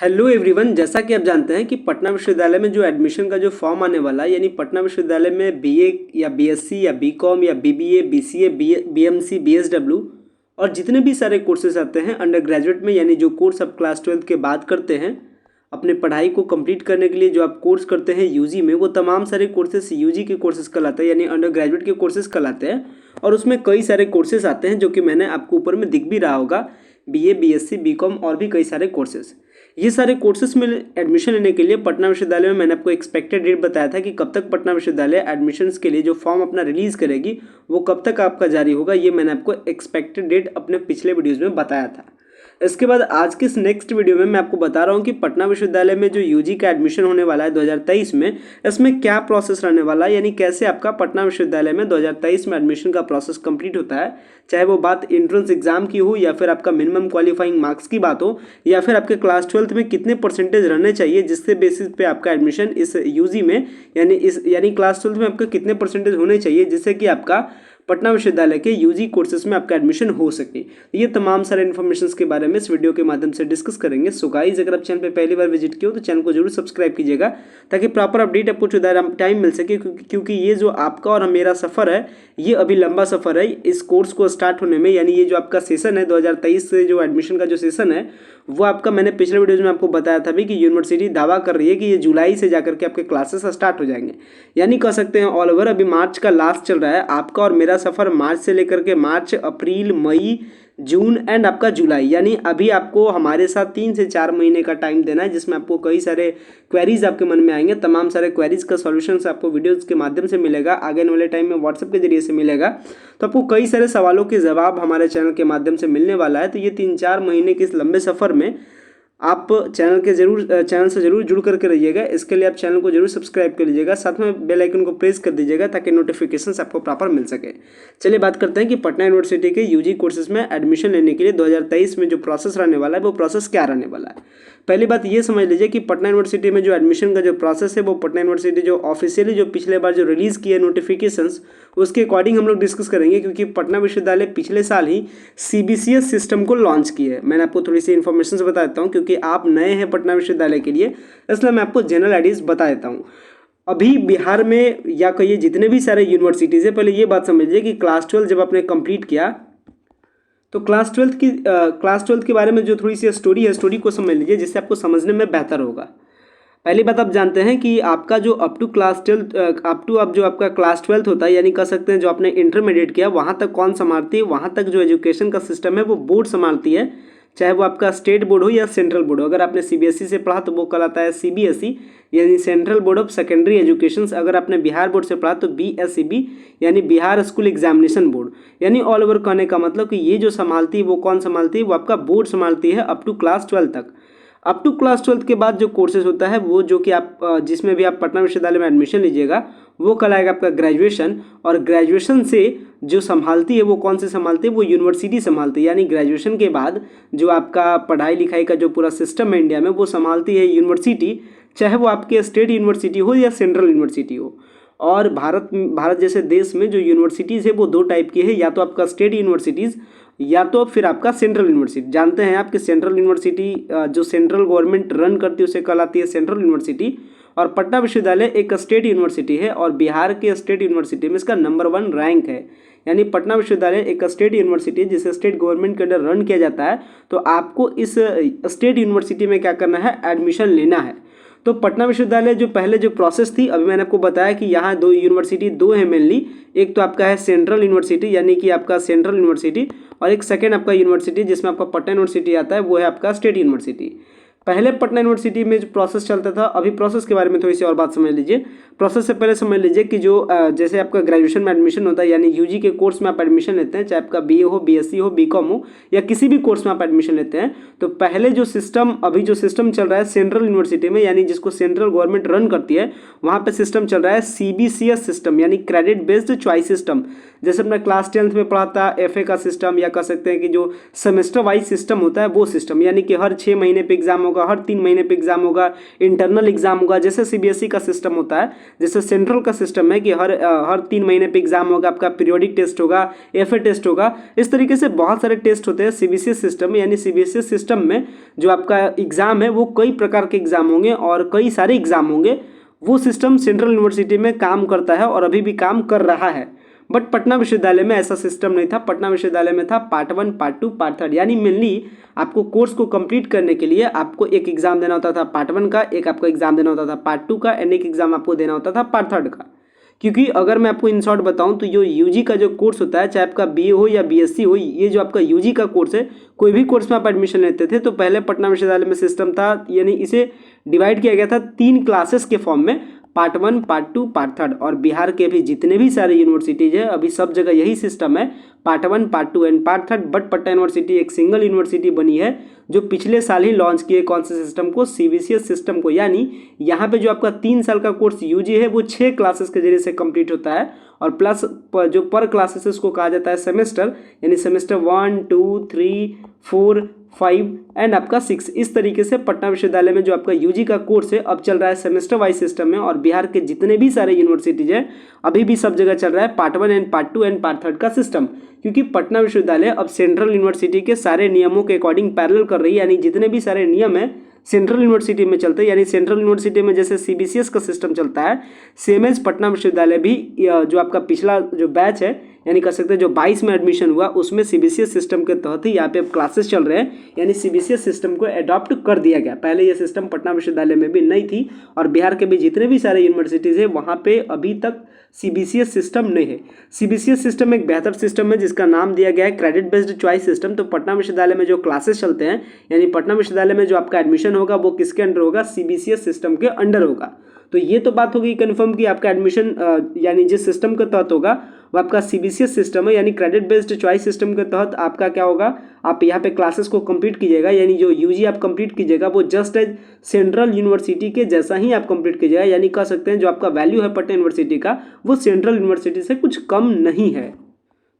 Hello everyone, जैसा कि आप जानते हैं कि पटना विश्वविद्यालय में जो एडमिशन का जो फॉर्म आने वाला है, यानी पटना विश्वविद्यालय में बीए या बीएससी या बीकॉम या बीबीए, बीसीए, बीएमसी, बीएसडब्ल्यू और जितने भी सारे कोर्सेज आते हैं अंडर ग्रेजुएट में, यानी जो कोर्स आप क्लास 12 के बाद करते हैं अपने पढ़ाई को कंप्लीट करने के लिए, जो आप कोर्स करते हैं यूजी में, वो तमाम सारे कोर्सेज यूजी के कोर्सेज कहलाते हैं, यानी अंडर ग्रेजुएट के कोर्सेज कहलाते हैं। और उसमें कई सारे कोर्सेज आते हैं जो कि मैंने आपको ऊपर में दिख भी रहा होगा, बीए, बीएससी, बीकॉम और भी कई सारे कोर्सेज। ये सारे कोर्सेज में एडमिशन लेने के लिए पटना विश्वविद्यालय में मैंने आपको एक्सपेक्टेड डेट बताया था कि कब तक पटना विश्वविद्यालय एडमिशन्स के लिए जो फॉर्म अपना रिलीज़ करेगी वो कब तक आपका जारी होगा। ये मैंने आपको एक्सपेक्टेड डेट अपने पिछले वीडियोज़ में बताया था। इसके बाद आज के इस नेक्स्ट वीडियो में मैं आपको बता रहा हूँ कि पटना विश्वविद्यालय में जो यूजी का एडमिशन होने वाला है 2023 में, इसमें क्या प्रोसेस रहने वाला है, यानी कैसे आपका पटना विश्वविद्यालय में 2023 में एडमिशन का प्रोसेस कंप्लीट होता है। चाहे वो बात एंट्रेंस एग्जाम की हो, या फिर आपका मिनिमम क्वालिफाइंग मार्क्स की बात हो, या फिर आपके क्लास 12 में कितने परसेंटेज रहने चाहिए जिसके बेसिस पे आपका एडमिशन इस यूजी में यानी क्लास 12 में आपका कितने परसेंटेज होने चाहिए जिससे कि आपका पटना विश्वविद्यालय के यूजी कोर्सेज में आपका एडमिशन हो सके। ये तमाम सारे इन्फॉर्मेशन के बारे में इस वीडियो के माध्यम से डिस्कस करेंगे। सो गाइस, अगर आप चैनल पे पहली बार विजिट किए हो तो चैनल को जरूर सब्सक्राइब कीजिएगा ताकि प्रॉपर अपडेट आपको टाइम मिल सके, क्योंकि ये जो आपका और मेरा सफ़र है ये अभी लंबा सफ़र है इस कोर्स को स्टार्ट होने में। यानी ये जो आपका सेशन है 2023 से जो एडमिशन का जो सेशन है वो आपका, मैंने पिछले वीडियोज़ में आपको बताया था भी कि यूनिवर्सिटी दावा कर रही है कि ये जुलाई से जाकर के आपके क्लासेस स्टार्ट हो जाएंगे। यानी कह सकते हैं ऑल ओवर अभी मार्च का लास्ट चल रहा है, आपका और मेरा सफ़र मार्च से लेकर के मार्च, अप्रैल, मई, जून एंड आपका जुलाई, यानी अभी आपको हमारे साथ 3 से 4 महीने का टाइम देना है, जिसमें आपको कई सारे क्वेरीज आपके मन में आएंगे। तमाम सारे क्वेरीज का सॉल्यूशन आपको वीडियोज़ के माध्यम से मिलेगा, आगे वाले टाइम में व्हाट्सएप के जरिए से मिलेगा। तो आपको कई सारे सवालों के जवाब हमारे चैनल के माध्यम से मिलने वाला है। तो ये 3-4 महीने के इस लंबे सफ़र में आप चैनल से जरूर जुड़ करके रहिएगा। इसके लिए आप चैनल को जरूर सब्सक्राइब कर लीजिएगा, साथ में बेल आइकन को प्रेस कर दीजिएगा ताकि नोटिफिकेशंस आपको प्रॉपर मिल सके। चलिए बात करते हैं कि पटना यूनिवर्सिटी के यूजी कोर्सेज में एडमिशन लेने के लिए 2023 में जो प्रोसेस रहने वाला है वो प्रोसेस क्या रहने वाला है। पहली बात ये समझ लीजिए कि पटना यूनिवर्सिटी में जो एडमिशन का जो प्रोसेस है वो पटना यूनिवर्सिटी जो ऑफिशियली जो पिछले बार जो रिलीज़ किया नोटिफिकेशंस उसके अकॉर्डिंग हम लोग डिस्कस करेंगे, क्योंकि पटना विश्वविद्यालय पिछले साल ही सीबीसीएस सिस्टम को लॉन्च किया है। मैंने आपको थोड़ी सी इन्फॉर्मेशन बता देता हूँ, क्योंकि आप नए हैं पटना विश्वविद्यालय के लिए, इसलिए मैं आपको जनरल आइडियाज बता देता हूँ। अभी बिहार में या कहिए जितने भी सारे यूनिवर्सिटीज़ है, पहले ये बात समझ लीजिए कि क्लास 12 जब आपने कंप्लीट किया तो क्लास 12 के बारे में जो थोड़ी सी स्टोरी है, स्टोरी को समझ लीजिए जिससे आपको समझने में बेहतर होगा। पहली बात आप जानते हैं कि आपका जो अप टू अब जो आपका क्लास 12 होता है, यानी कह सकते हैं जो आपने इंटरमीडिएट किया वहाँ तक कौन संभालती है, वहाँ तक जो एजुकेशन का सिस्टम है वो बोर्ड संभालती है, चाहे वो आपका स्टेट बोर्ड हो या सेंट्रल बोर्ड हो। अगर आपने सीबीएसई से पढ़ा तो वो कहलाता है सीबीएसई, यानी central board of secondary education. अगर आपने बिहार बोर्ड से पढ़ा तो बीएसईबी, यानी बिहार स्कूल एग्जामिनेशन बोर्ड। यानी ऑल ओवर कहने का मतलब कि ये जो संभालती है वो कौन संभालती है, वो आपका बोर्ड संभालती है अप टू क्लास 12 तक। अप टू क्लास 12 के बाद जो कोर्सेज होता है वो जो कि आप जिसमें भी आप पटना विश्वविद्यालय में एडमिशन लीजिएगा वो कहलाएगा आपका ग्रेजुएशन। और ग्रेजुएशन से जो संभालती है वो कौन से संभालती है, वो यूनिवर्सिटी संभालती है। यानी ग्रेजुएशन के बाद जो आपका पढ़ाई लिखाई का जो पूरा सिस्टम है इंडिया में वो संभालती है यूनिवर्सिटी, चाहे वो आपके स्टेट यूनिवर्सिटी हो या सेंट्रल यूनिवर्सिटी हो। और भारत जैसे देश में जो यूनिवर्सिटीज़ है वो 2 टाइप की है, या तो आपका स्टेट यूनिवर्सिटीज़ या तो फिर आपका सेंट्रल यूनिवर्सिटी। जानते हैं आपके सेंट्रल यूनिवर्सिटी जो सेंट्रल गवर्नमेंट रन करती है उसे कहलाती है सेंट्रल यूनिवर्सिटी। और पटना विश्वविद्यालय एक स्टेट यूनिवर्सिटी है और बिहार के स्टेट यूनिवर्सिटी में इसका नंबर 1 रैंक है। यानी पटना विश्वविद्यालय एक स्टेट यूनिवर्सिटी है जिसे स्टेट गवर्नमेंट के अंडर रन किया जाता है। तो आपको इस स्टेट यूनिवर्सिटी में क्या करना है, एडमिशन लेना है। तो पटना विश्वविद्यालय जो पहले जो प्रोसेस थी, अभी मैंने आपको बताया कि यहाँ 2 यूनिवर्सिटी है मेनली। एक तो आपका है सेंट्रल यूनिवर्सिटी, यानी कि आपका सेंट्रल यूनिवर्सिटी, और एक सेकेंड आपका यूनिवर्सिटी जिसमें आपका पटना यूनिवर्सिटी आता है वो है आपका स्टेट यूनिवर्सिटी। पहले पटना यूनिवर्सिटी में जो प्रोसेस चलता था, अभी प्रोसेस के बारे में थोड़ी सी और बात समझ लीजिए। प्रोसेस से पहले समझ लीजिए कि जो जैसे आपका ग्रेजुएशन में एडमिशन होता है, यानी यूजी के कोर्स में आप एडमिशन लेते हैं, चाहे आपका बीए हो, बीएससी हो, बीकॉम हो या किसी भी कोर्स में आप एडमिशन लेते हैं, तो पहले जो सिस्टम अभी जो सिस्टम चल रहा है सेंट्रल यूनिवर्सिटी में, यानी जिसको सेंट्रल गवर्नमेंट रन करती है, वहाँ पर सिस्टम चल रहा है सीबीसीएस सिस्टम, यानी क्रेडिट बेस्ड चॉइस सिस्टम। जैसे अपना क्लास 10th में पढ़ा था एफए का सिस्टम, या कह सकते हैं कि जो सेमेस्टर वाइज सिस्टम होता है वो सिस्टम, यानी कि हर 6 महीने पे एग्जाम होगा, हर 3 महीने पे एग्जाम होगा, इंटरनल एग्जाम होगा, जैसे सीबीएसई का सिस्टम होता है, जैसे सेंट्रल का सिस्टम है कि हर 3 महीने पे एग्जाम होगा, आपका पीरियोडिक टेस्ट होगा, एफए टेस्ट होगा। इस तरीके से बहुत सारे टेस्ट होते हैं सीबीएसई सिस्टम में। यानी सीबीएसई सिस्टम में जो आपका एग्जाम है वो कई प्रकार के एग्जाम होंगे और कई सारे एग्जाम होंगे। वो सिस्टम सेंट्रल यूनिवर्सिटी में काम करता है और अभी भी काम कर रहा है। बट पटना विश्वविद्यालय में ऐसा सिस्टम नहीं था। पटना विश्वविद्यालय में था पार्ट 1, पार्ट 2, पार्ट 3, यानी मेनली आपको कोर्स को कंप्लीट करने के लिए आपको एक एग्जाम देना होता था पार्ट 1 का, एक आपको एग्जाम देना होता था पार्ट 2 का, एंड एक एग्जाम आपको देना होता था पार्ट 3 का। क्योंकि अगर मैं आपको इन शॉर्ट बताऊं तो जो यूजी का जो कोर्स होता है, चाहे आपका बीए हो या बीएससी हो, ये जो आपका यूजी का कोर्स है, कोई भी कोर्स में आप एडमिशन लेते थे तो पहले पटना विश्वविद्यालय में सिस्टम था, यानी इसे डिवाइड किया गया था 3 क्लासेस के फॉर्म में, पार्ट 1, पार्ट 2, पार्ट 3। और बिहार के भी जितने भी सारे यूनिवर्सिटीज है अभी सब जगह यही सिस्टम है, part 1, part 2 and part 3। But Patna university एक सिंगल यूनिवर्सिटी बनी है जो पिछले साल ही लॉन्च किए कौन से सिस्टम को, सीबीसीएस सिस्टम को। यानी यहाँ पे जो आपका 3 साल का कोर्स यूजी है वो 6 क्लासेस के जरिए से कंप्लीट होता है, और प्लस जो पर क्लासेस उसको कहा जाता है सेमेस्टर, यानी सेमेस्टर 1, 2, 3, 4, 5 एंड आपका 6। इस तरीके से पटना विश्वविद्यालय में जो आपका यूजी का कोर्स है अब चल रहा है सेमेस्टर वाइज सिस्टम में। और बिहार के जितने भी सारे यूनिवर्सिटीज है अभी भी सब जगह चल रहा है part 1 and part 2 and part 3 का सिस्टम। क्योंकि पटना विश्वविद्यालय अब सेंट्रल यूनिवर्सिटी के सारे नियमों के अकॉर्डिंग पैरेलल कर रही है, यानी जितने भी सारे नियम है सेंट्रल यूनिवर्सिटी में चलते हैं। यानी सेंट्रल यूनिवर्सिटी में जैसे सीबीसीएस का सिस्टम चलता है, सेम एज पटना विश्वविद्यालय भी जो आपका पिछला जो बैच है, यानी कर सकते हैं जो 22 में एडमिशन हुआ, उसमें सीबीसीएस सिस्टम के तहत ही यहाँ पे अब क्लासेस चल रहे हैं। यानी सीबीसीएस सिस्टम को अडॉप्ट कर दिया गया। पहले ये सिस्टम पटना विश्वविद्यालय में भी नहीं थी, और बिहार के भी जितने भी सारे यूनिवर्सिटीज़ है वहाँ पे अभी तक सीबीसीएस सिस्टम नहीं है। सीबीसीएस सिस्टम एक बेहतर सिस्टम है जिसका नाम दिया गया है क्रेडिट बेस्ड चॉइस सिस्टम। तो पटना विश्वविद्यालय में जो क्लासेस चलते हैं, यानी पटना विश्वविद्यालय में जो आपका एडमिशन होगा वो किसके अंडर होगा, सीबीसीएस सिस्टम के अंडर होगा। तो ये तो बात होगी कन्फर्म कि आपका एडमिशन यानी जिस सिस्टम के तहत होगा वो आपका सीबीसीएस सिस्टम है, यानी क्रेडिट बेस्ड चॉइस सिस्टम के तहत आपका क्या होगा, आप यहाँ पे क्लासेस को कंप्लीट कीजिएगा। यानी जो यूजी आप कंप्लीट कीजिएगा वो जस्ट एज सेंट्रल यूनिवर्सिटी के जैसा ही आप कंप्लीट कीजिएगा। यानी कह सकते हैं जो आपका वैल्यू है पटना यूनिवर्सिटी का वो सेंट्रल यूनिवर्सिटी से कुछ कम नहीं है।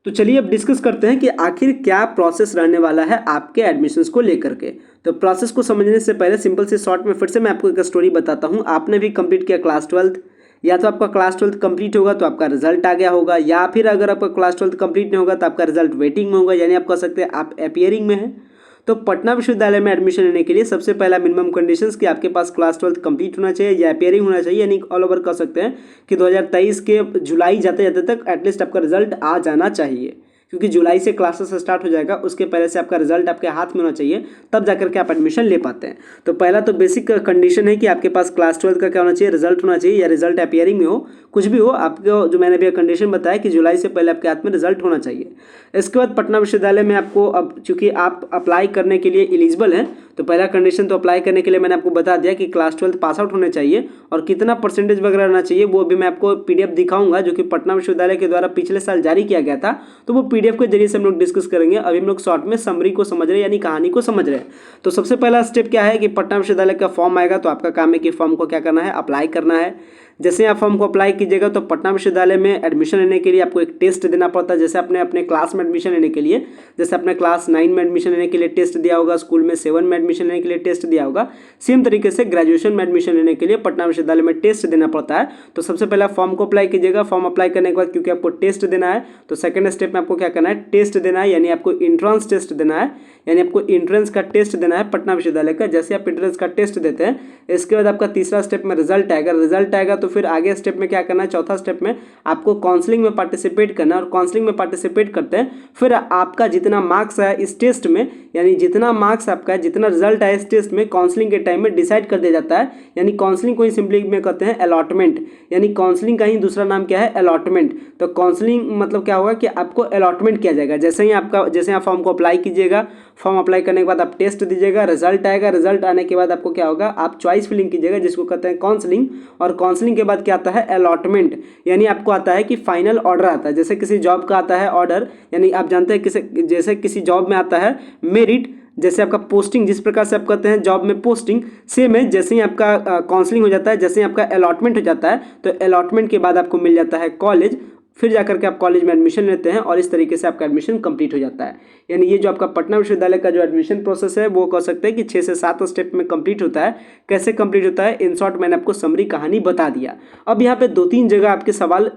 तो चलिए अब डिस्कस करते हैं कि आखिर क्या प्रोसेस रहने वाला है आपके एडमिशन्स को लेकर के। तो प्रोसेस को समझने से पहले सिंपल से शॉर्ट में फिर से मैं आपको एक स्टोरी बताता हूँ। आपने भी कंप्लीट किया क्लास 12, या तो आपका क्लास 12 कंप्लीट होगा तो आपका रिजल्ट आ गया होगा, या फिर अगर आपका क्लास 12 कंप्लीट नहीं होगा तो आपका रिजल्ट वेटिंग में होगा, यानी आप कह सकते हैं आप अपियरिंग में हैं। तो पटना विश्वविद्यालय में एडमिशन लेने के लिए सबसे पहला मिनिमम कंडीशंस कि आपके पास क्लास 12 कंप्लीट होना चाहिए या अपियरिंग होना चाहिए, यानी ऑल ओवर कह सकते हैं कि 2023 के जुलाई जाते जाते तक एटलीस्ट आपका रिजल्ट आ जाना चाहिए। क्योंकि जुलाई से क्लासेस स्टार्ट हो जाएगा, उसके पहले से आपका रिजल्ट आपके हाथ में होना चाहिए, तब जाकर के आप एडमिशन ले पाते हैं। तो पहला तो बेसिक कंडीशन है कि आपके पास क्लास 12 का क्या होना चाहिए, रिजल्ट होना चाहिए, या रिजल्ट अपियरिंग में हो, कुछ भी हो आपको, जो मैंने अभी कंडीशन बताया कि जुलाई से पहले आपके हाथ में रिजल्ट होना चाहिए। इसके बाद पटना विश्वविद्यालय में आपको अब चूंकि आप अप्लाई करने के लिए एलिजिबल हैं, तो पहला कंडीशन तो अप्लाई करने के लिए मैंने आपको बता दिया कि क्लास 12 पास आउट होने चाहिए, और कितना परसेंटेज वगैरह रहना चाहिए वो भी मैं आपको पीडीएफ दिखाऊंगा जो कि पटना विश्वविद्यालय के द्वारा पिछले साल जारी किया गया था। तो वो पीडीएफ के जरिए से हम लोग डिस्कस करेंगे। अभी हम लोग शॉर्ट में समरी को समझ रहे हैं, यानी कहानी को समझ रहे हैं। तो सबसे पहला स्टेप क्या है कि पटना विश्वविद्यालय का फॉर्म आएगा, तो आपका काम है कि फॉर्म को क्या करना है, अप्लाई करना है। जैसे आप फॉर्म को अप्लाई कीजिएगा तो पटना विश्वविद्यालय में एडमिशन लेने के लिए आपको एक टेस्ट देना पड़ता है। जैसे आपने अपने क्लास में एडमिशन लेने के लिए, जैसे आपने क्लास 9 में एडमिशन लेने के लिए टेस्ट दिया होगा, स्कूल में 7 में एडमिशन लेने के लिए टेस्ट दिया होगा, सेम तरीके से ग्रेजुएशन में एडमिशन लेने के लिए पटना विश्वविद्यालय में टेस्ट देना पड़ता है। तो सबसे पहले फॉर्म को अप्लाई कीजिएगा। फॉर्म अप्लाई करने के बाद क्योंकि आपको टेस्ट देना है, तो सेकंड स्टेप में आपको क्या करना है, टेस्ट देना है, यानी आपको एंट्रेंस टेस्ट देना है, यानी आपको एंट्रेंस का टेस्ट देना है पटना विश्वविद्यालय का। जैसे आप एंट्रेंस का टेस्ट देते हैं, इसके बाद आपका तीसरा स्टेप में रिजल्ट आएगा। रिजल्ट आएगा तो फिर आगे स्टेप में क्या करना है, चौथा स्टेप में आपको काउंसलिंग में पार्टिसिपेट करना है, और काउंसलिंग में पार्टिसिपेट करते हैं फिर आपका जितना मार्क्स आया इस टेस्ट में, यानी जितना मार्क्स आपका है, जितना रिजल्ट आया इस टेस्ट में, काउंसलिंग के टाइम में डिसाइड कर दिया जाता है। यानी काउंसलिंग को ही सिंपली में कहते हैं अलॉटमेंट, यानी काउंसलिंग का ही दूसरा नाम क्या है, अलॉटमेंट। तो काउंसलिंग मतलब क्या होगा कि आपको अलॉटमेंट किया जाएगा। जैसे आप फॉर्म को अप्लाई कीजिएगा, फॉर्म अप्लाई करने के बाद आप टेस्ट दीजिएगा, रिजल्ट आएगा, रिजल्ट आने के बाद आपको क्या होगा, आप चॉइस फिलिंग कीजिएगा जिसको कहते हैं काउंसलिंग, और काउंसलिंग के बाद क्या आता है, अलॉटमेंट, यानी आपको आता है कि फाइनल ऑर्डर आता है। जैसे किसी जॉब का आता है ऑर्डर, यानी आप जानते हैं जैसे किसी जॉब में आता है मेरिट, जैसे आपका पोस्टिंग जिस प्रकार से आप कहते हैं जॉब में पोस्टिंग, सेम है। जैसे ही आपका काउंसलिंग हो जाता है, जैसे ही आपका अलॉटमेंट हो जाता है, तो अलॉटमेंट के बाद आपको मिल जाता है कॉलेज, फिर जाकर के आप कॉलेज में एडमिशन लेते हैं और इस तरीके से आपका एडमिशन कंप्लीट हो जाता है। यानी ये जो आपका पटना विश्वविद्यालय का जो एडमिशन प्रोसेस है वो कह सकते हैं कि 6 से 7 स्टेप में कंप्लीट होता है। कैसे कंप्लीट होता है, इन शॉर्ट मैंने आपको समरी कहानी बता दिया। अब यहाँ पे 2-3 जगह आपके सवाल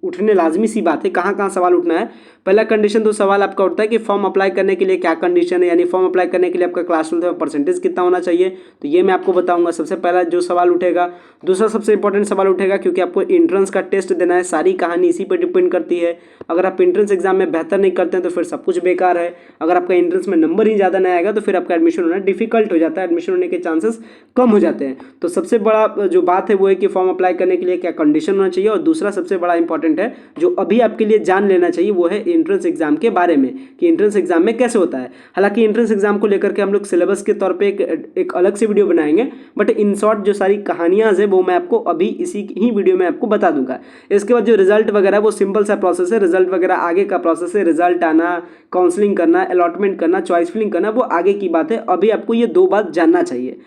उठने लाजमी सी बात है। कहाँ कहाँ सवाल उठना है? पहला कंडीशन तो सवाल आपका उठता है कि फॉर्म अप्लाई करने के लिए क्या कंडीशन है, यानी फॉर्म अप्लाई करने के लिए आपका क्लास 12 में परसेंटेज कितना होना चाहिए, तो ये मैं आपको बताऊंगा। सबसे पहला जो सवाल उठेगा। दूसरा सबसे इंपॉर्टेंट सवाल उठेगा क्योंकि आपको एंट्रेंस का टेस्ट देना है, सारी कहानी इसी पर डिपेंड करती है। अगर आप एंट्रेंस एग्जाम में बेहतर नहीं करते हैं तो फिर सब कुछ बेकार है। अगर आपका एंट्रेंस में नंबर ही ज़्यादा नहीं आएगा तो फिर आपका एडमिशन होना डिफिकल्ट हो जाता है, एडमिशन होने के चांसेस कम हो जाते हैं। तो सबसे बड़ा जो बात है वो है कि फॉर्म अप्लाई करने के लिए क्या कंडीशन होना चाहिए, और दूसरा सबसे बड़ा इंपॉर्टेंट है जो अभी आपके लिए जान लेना चाहिए वो है एंट्रेंस एग्जाम के बारे में कि एंट्रेंस एग्जाम में कैसे होता है। हालांकि एंट्रेंस एग्जाम को लेकर के हम लोग सिलेबस के तौर पे एक अलग से वीडियो बनाएंगे, बट इन शॉर्ट जो सारी कहानियां हैं वो मैं आपको अभी इसी ही वीडियो में आपको बता दूंगा। इसके बाद जो रिजल्ट वगैरह वो सिंपल सा प्रोसेस है, रिजल्ट वगैरह आगे का प्रोसेस है। रिजल्ट आना, काउंसलिंग करना, अलॉटमेंट करना, चॉइस फिलिंग करना वो आगे की बात है। अभी आपको ये 2 बात जानना चाहिए।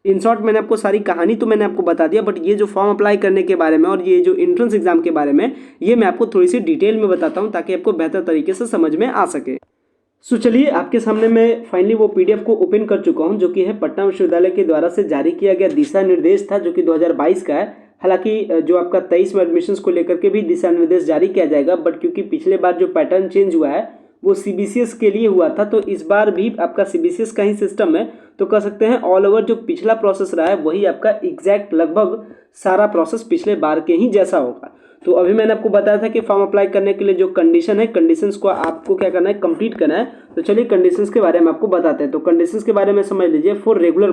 इन शॉर्ट मैंने आपको सारी कहानी तो मैंने आपको बता दिया, बट ये जो फॉर्म अप्लाई करने के बारे में और ये जो एंट्रेंस एग्जाम के बारे में ये मैं आपको थोड़ी सी डिटेल में बताता हूँ ताकि आपको बेहतर तरीके से समझ में आ सके। सो चलिए, आपके सामने मैं फाइनली वो पीडीएफ को ओपन कर चुका हूँ जो कि है पटना विश्वविद्यालय के द्वारा से जारी किया गया दिशा निर्देश था, जो कि 2022 का है। हालांकि जो आपका 23 में एडमिशन्स को लेकर के भी दिशा निर्देश जारी किया जाएगा, बट क्योंकि पिछले बार जो पैटर्न चेंज हुआ है वो सीबीसीएस के लिए हुआ था, तो इस बार भी आपका सीबीसीएस का ही सिस्टम है। तो कह सकते हैं ऑल ओवर जो पिछला प्रोसेस रहा है वही आपका एग्जैक्ट लगभग सारा प्रोसेस पिछले बार के ही जैसा होगा। तो अभी मैंने आपको बताया था कि फॉर्म अप्लाई करने के लिए जो कंडीशन है, कंडीशंस को आपको क्या करना है, कंप्लीट करना है। तो चलिए कंडीशंस के बारे में आपको बताते हैं। तो कंडीशंस के बारे में समझ लीजिए। फॉर रेगुलर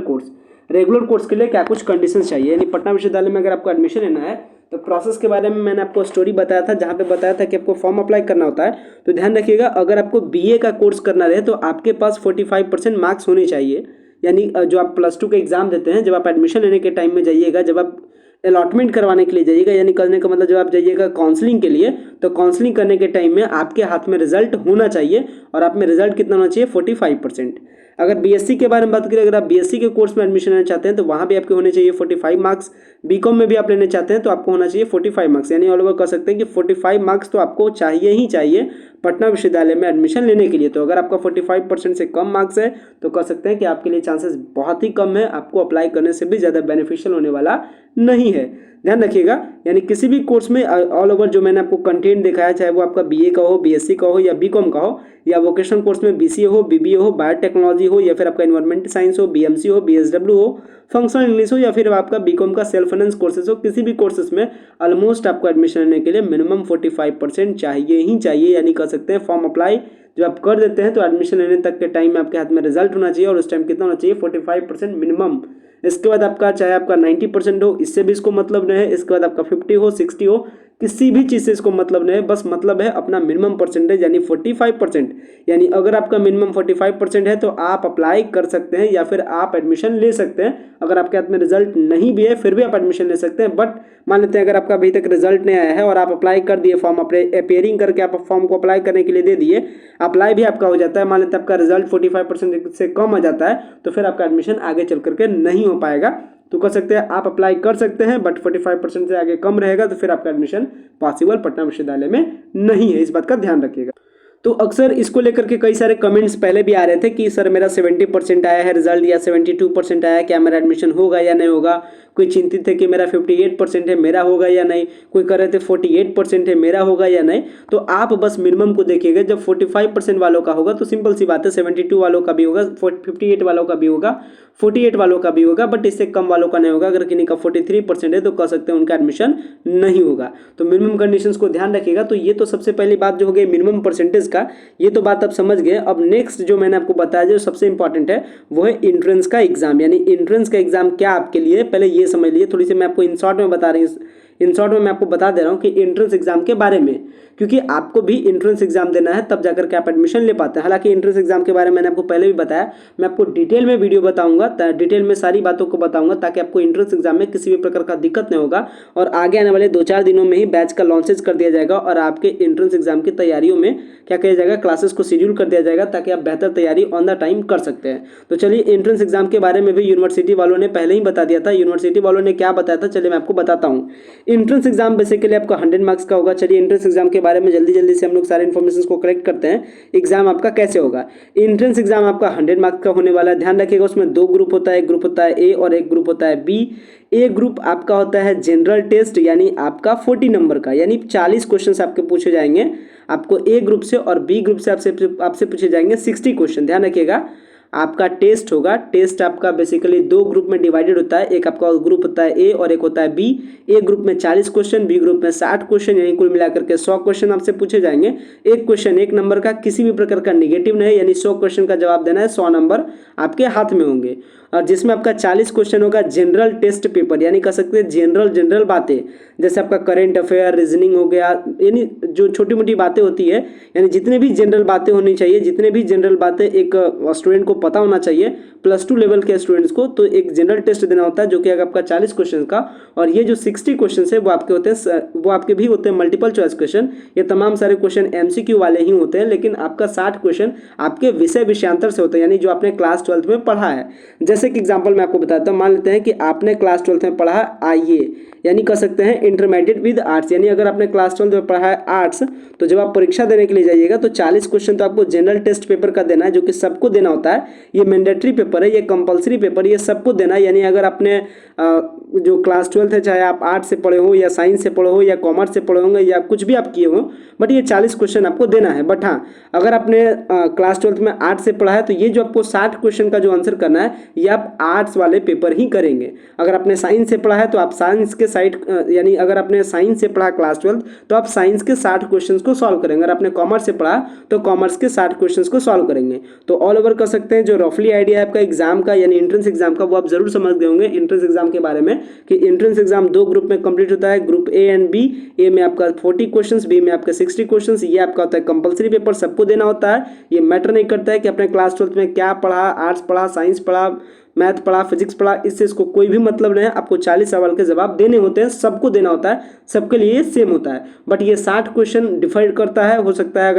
कोर्स के लिए क्या कुछ कंडीशंस चाहिए, यानी पटना विश्वविद्यालय में अगर आपको एडमिशन लेना है तो प्रोसेस के बारे में मैंने आपको स्टोरी बताया था, जहाँ पे बताया था कि आपको फॉर्म अप्लाई करना होता है। तो ध्यान रखिएगा, अगर आपको बीए का कोर्स करना रहे तो आपके पास 45% मार्क्स होने चाहिए। यानी जो आप +2 का एग्जाम देते हैं, जब आप एडमिशन लेने के टाइम में जाइएगा, जब आप अलॉटमेंट करवाने के लिए जाइएगा, यानी करने का मतलब जब आप जाइएगा काउंसलिंग के लिए, तो काउंसलिंग करने के टाइम में आपके हाथ में रिजल्ट होना चाहिए। और आप में रिजल्ट कितना होना चाहिए, 45%। अगर बीएससी के बारे में बात करें, अगर आप बीएससी के कोर्स में एडमिशन लेना चाहते हैं तो वहाँ भी आपके होने चाहिए 45 मार्क्स। बीकॉम में भी आप लेने चाहते हैं तो आपको होना चाहिए 45 मार्क्स। यानी ऑल ओवर कह सकते हैं कि 45 मार्क्स तो आपको चाहिए ही चाहिए पटना विश्वविद्यालय में एडमिशन लेने के लिए। तो अगर आपका 45% से कम मार्क्स है तो कह सकते हैं कि आपके लिए चांसेस बहुत ही कम है, आपको अप्लाई करने से भी ज़्यादा बेनिफिशियल होने वाला नहीं है। ध्यान रखिएगा, यानी किसी भी कोर्स में ऑल ओवर जो मैंने आपको कंटेंट दिखाया, चाहे वो आपका बीए का हो, बीएससी का हो या बीकॉम का हो, या वोकेशनल कोर्स में बीसीए हो, बीबीए हो, बायोटेक्नोलॉजी हो, या फिर आपका एनवायरमेंट साइंस हो, बीएमसी हो, बीएसडब्ल्यू हो, फंक्शनल इंग्लिश हो, या फिर आपका बीकॉम का सेल्फ फाइनेंस कोर्सेज हो, किसी भी कोर्सेज में ऑलमोस्ट आपको एडमिशन लेने के लिए मिनिमम 45% चाहिए ही चाहिए। यानी कह सकते हैं फॉर्म अप्लाई जब आप कर देते हैं तो एडमिशन लेने तक के टाइम में आपके हाथ में रिजल्ट होना चाहिए, और उस टाइम कितना होना चाहिए, 45% मिनिमम। इसके बाद आपका चाहे आपका 90% हो, इससे भी इसको मतलब नहीं है। इसके बाद आपका 50 हो, 60 हो, किसी भी चीज़ से इसको मतलब नहीं है, बस मतलब है अपना मिनिमम परसेंटेज यानी 45%। यानी अगर आपका मिनिमम 45% है तो आप अप्लाई कर सकते हैं या फिर आप एडमिशन ले सकते हैं। अगर आपके हाथ में रिजल्ट नहीं भी है फिर भी आप एडमिशन ले सकते हैं। बट मान लेते हैं अगर आपका अभी तक रिजल्ट नहीं आया है और आप अप्लाई कर दिए, फॉर्म अपने अपेयरिंग करके आप फॉर्म को अप्लाई करने के लिए दे दिए, अप्लाई भी आपका हो जाता है, मान लेते हैं आपका रिजल्ट 45% से कम आ जाता है, तो फिर आपका एडमिशन आगे चल करके नहीं हो पाएगा। तो कर सकते हैं आप अप्लाई कर सकते हैं, बट 45% से आगे कम रहेगा तो फिर आपका एडमिशन पॉसिबल पटना विश्वविद्यालय में नहीं है। इस बात का ध्यान रखिएगा। तो अक्सर इसको लेकर के कई सारे कमेंट्स पहले भी आ रहे थे कि सर मेरा 70% आया है रिजल्ट या 72% आया है, क्या मेरा एडमिशन होगा या नहीं होगा। कोई चिंतित है कि मेरा 58% है, मेरा होगा या नहीं। कोई कह रहे थे 48% है, मेरा होगा या नहीं। तो आप बस मिनिमम को देखिएगा, जब 45% वालों का होगा तो सिंपल सी बात है 72 वालों का भी होगा, 58 वालों का भी होगा, 48 वालों का भी होगा, बट इससे कम वालों का नहीं होगा। अगर किसी का 43% है तो कह सकते हैं उनका एडमिशन नहीं होगा। तो मिनिमम कंडीशंस को ध्यान रखिएगा। तो ये तो सबसे पहली बात जो हो गई मिनिमम परसेंटेज का, ये तो बात आप समझ गए। अब नेक्स्ट जो मैंने आपको बताया जो सबसे इंपॉर्टेंट है वो है एंट्रेंस का एग्जाम। यानी एंट्रेंस का एग्जाम क्या आपके लिए, पहले ये समझ लीजिए। थोड़ी सी मैं आपको इन शॉर्ट में बता रही हूँ, इन शॉर्ट में मैं आपको बता दे रहा हूँ कि एंट्रेंस एग्जाम के बारे में, क्योंकि आपको भी एंट्रेंस एग्जाम देना है तब जाकर के आप एडमिशन ले पाते हैं। हालांकि एंट्रेंस एग्जाम के बारे में मैंने आपको पहले भी बताया, मैं आपको डिटेल में वीडियो बताऊंगा, डिटेल में सारी बातों को बताऊंगा ताकि आपको एंट्रेंस एग्जाम में किसी भी प्रकार का दिक्कत नहीं होगा। और आगे आने वाले 2-4 दिनों में ही बैच का लॉन्चेज कर दिया जाएगा और आपके एंट्रेंस एग्जाम की तैयारियों में क्या किया जाएगा, क्लासेस को शेड्यूल कर दिया जाएगा ताकि आप बेहतर तैयारी ऑन द टाइम कर सकते हैं। तो चलिए एंट्रेंस एग्जाम के बारे में भी यूनिवर्सिटी वालों ने पहले ही बता दिया था। यूनिवर्सिटी वालों ने क्या बताया था, चलिए मैं आपको बताता हूँ। इंट्रेंस एग्जाम बेसिकली आपका 100 मार्क्स का होगा। चलिए इंट्रेंस एग्जाम के बारे में जल्दी से हम लोग सारे इन्फॉर्मेशन को कलेक्ट करते हैं। एग्जाम आपका कैसे होगा। इंट्रेंस एग्जाम आपका 100 मार्क्स का होने वाला है। ध्यान रखिएगा उसमें 2 ग्रुप होता है, एक ग्रुप होता है ए और एक ग्रुप होता है बी। ए ग्रुप आपका होता है जनरल टेस्ट यानी आपका 40 नंबर का, यानी 40 क्वेश्चन आपके पूछे जाएंगे आपको ए ग्रुप से, और बी ग्रुप से आपसे पूछे जाएंगे 60 क्वेश्चन। ध्यान रखिएगा आपका टेस्ट होगा। टेस्ट आपका बेसिकली 2 ग्रुप में डिवाइडेड होता है। एक आपका ग्रुप होता है ए और एक होता है बी। ए ग्रुप में 40 क्वेश्चन, बी ग्रुप में 60 क्वेश्चन, यानी कुल मिलाकर के 100 क्वेश्चन आपसे पूछे जाएंगे। एक क्वेश्चन 1 नंबर का, किसी भी प्रकार का निगेटिव नहीं, यानी 100 क्वेश्चन का जवाब देना है, 100 नंबर आपके हाथ में होंगे। और जिसमें आपका 40 क्वेश्चन होगा जनरल टेस्ट पेपर, यानी कह सकते हैं जनरल बातें, जैसे आपका करेंट अफेयर, रीजनिंग हो गया, यानी जो छोटी मोटी बातें होती है, यानी जितने भी जनरल बातें होनी चाहिए, जितने भी जनरल बातें एक स्टूडेंट को पता होना चाहिए, +2 लेवल के स्टूडेंट्स को, तो एक जनरल टेस्ट देना होता है जो कि आपका 40 क्वेश्चन का। और ये जो 60 क्वेश्चन है वो आपके होते हैं, वो आपके भी होते हैं मल्टीपल चॉइस क्वेश्चन। ये तमाम सारे क्वेश्चन MCQ वाले ही होते हैं, लेकिन आपका 60 क्वेश्चन आपके विषयांतर से होते हैं, यानी जो आपने क्लास 12 में पढ़ा है। जैसे कि एग्जाम्पल मैं आपको बताता हूँ, मान लेते हैं कि आपने क्लास 12 में पढ़ा आइए, यानी कह सकते हैं इंटरमीडिएट विद आर्ट्स, यानी अगर आपने क्लास 12 में पढ़ा है आर्ट्स, तो जब आप परीक्षा देने के लिए जाइएगा तो 40 क्वेश्चन तो आपको जनरल टेस्ट पेपर का देना है, जो कि सबको देना होता है। ये मैंडेटरी पेपर है, ये कंपलसरी पेपर, ये सबको देना है। यानी अगर आपने जो क्लास 12 है, चाहे आप आर्ट्स से पढ़े हो या साइंस से पढ़े हो या कॉमर्स से पढ़े होंगे या कुछ भी आप किए हो, बट ये 40 क्वेश्चन आपको देना है। बट हाँ, अगर आपने क्लास 12 में आर्ट्स से पढ़ा है तो ये जो आपको 60 क्वेश्चन का जो आंसर करना है, ये आप आर्ट्स वाले पेपर ही करेंगे। अगर आपने साइंस से पढ़ा है तो आप साइंस के साइड, यानी अगर आपने साइंस से पढ़ा क्लास 12 तो आप साइंस के 60 क्वेश्चन को सॉल्व करेंगे। अगर आपने कॉमर्स से पढ़ा तो कॉमर्स के 60 क्वेश्चन को सॉल्व करेंगे। तो ऑल ओवर कर सकते हैं, जो रफली आइडिया है आपका एग्जाम का, यानी एंट्रेंस एग्जाम का, वो आप जरूर समझ गए होंगे एंट्रेंस एग्जाम के बारे में, कि एंट्रेंस एग्जाम 2 ग्रुप में कंप्लीट होता है, ग्रुप ए एंड बी। ए में आपका 40 क्वेश्चंस, बी में आपका 60 क्वेश्चंस। ये आपका होता है कंपलसरी पेपर, सबको देना होता है। ये मैटर नहीं करता है कि आपने क्लास 12 में क्या पढ़ा, आर्ट्स पढ़ा, साइंस पढ़ा, मैथ पढ़ा, फिजिक्स पढ़ा, इससे इसको कोई भी मतलब नहीं है। आपको 40 सवाल के जवाब देने होते हैं, सबको देना होता है, सबके लिए सेम होता है। बट ये 60 क्वेश्चन डिफाइड करता है। हो सकता है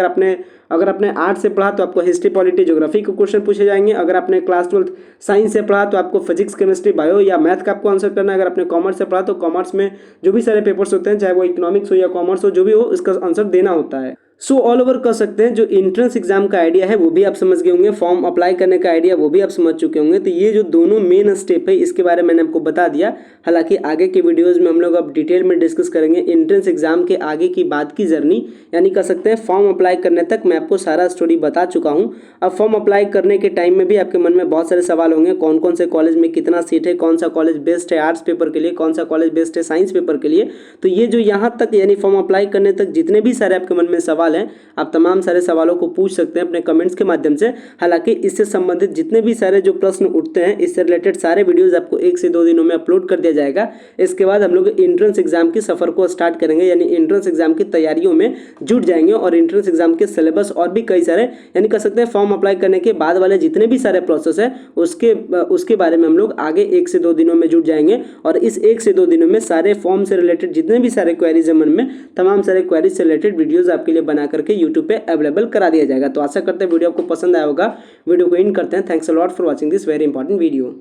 अगर आपने आर्ट्स से पढ़ा तो आपको हिस्ट्री, पॉलिटी, ज्योग्राफी के क्वेश्चन पूछे जाएंगे। अगर आपने क्लास 12 साइंस से पढ़ा तो आपको फिजिक्स, केमिस्ट्री, बायो या मैथ का आपको आंसर करना है। अगर आपने कॉमर्स से पढ़ा तो कॉमर्स में जो भी सारे पेपर्स होते हैं, चाहे वो इकोनॉमिक्स हो या कॉमर्स हो, जो भी हो, इसका आंसर देना होता है। सो ऑल ओवर कर सकते हैं, जो एंट्रेंस एग्जाम का आइडिया है वो भी आप समझ गए होंगे, फॉर्म अप्लाई करने का आइडिया वो भी आप समझ चुके होंगे। तो ये जो दोनों मेन स्टेप है, इसके बारे में मैंने आपको बता दिया। हालांकि आगे के वीडियोस में हम लोग अब डिटेल में डिस्कस करेंगे एंट्रेंस एग्जाम के आगे की बात की जर्नी, यानी कह सकते हैं फॉर्म अप्लाई करने तक मैं आपको सारा स्टोरी बता चुका हूँ। अब फॉर्म अप्लाई करने के टाइम में भी आपके मन में बहुत सारे सवाल होंगे, कौन कौन से कॉलेज में कितना सीट है, कौन सा कॉलेज बेस्ट है आर्ट्स पेपर के लिए, कौन सा कॉलेज बेस्ट है साइंस पेपर के लिए। तो ये जो यहाँ तक, यानी फॉर्म अप्लाई करने तक जितने भी सारे आपके मन में सवाल हैं, आप तमाम सारे सवालों को पूछ सकते हैं अपने कमेंट्स के माध्यम से। हालांकि इससे संबंधित जितने भी सारे जो प्रश्न उठते हैं, इससे रिलेटेड सारे वीडियोस आपको 1 से 2 दिनों में अपलोड कर दिया जाएगा। इसके बाद हम लोग एंट्रेंस एग्जाम की सफर को स्टार्ट करेंगे, यानी एंट्रेंस एग्जाम की तैयारियों में जुट जाएंगे, और एंट्रेंस एग्जाम के सिलेबस और भी कई सारे, यानी कह सकते हैं फॉर्म अप्लाई करने के बाद वाले जितने भी सारे प्रोसेस है उसके बारे में हम लोग आगे 1 से 2 दिनों में जुट जाएंगे। और इस 1 से 2 दिनों में सारे फॉर्म से रिलेटेड जितने भी सारे क्वेरीज है मन में, तमाम सारे क्वेरीज से रिलेटेड वीडियोज आपके लिए बना करके यूट्यूब पे अवेलेबल करा दिया जाएगा। तो आशा करते हैं वीडियो आपको पसंद आया होगा। वीडियो को एंड करते हैं। Thanks a lot for watching this very important video.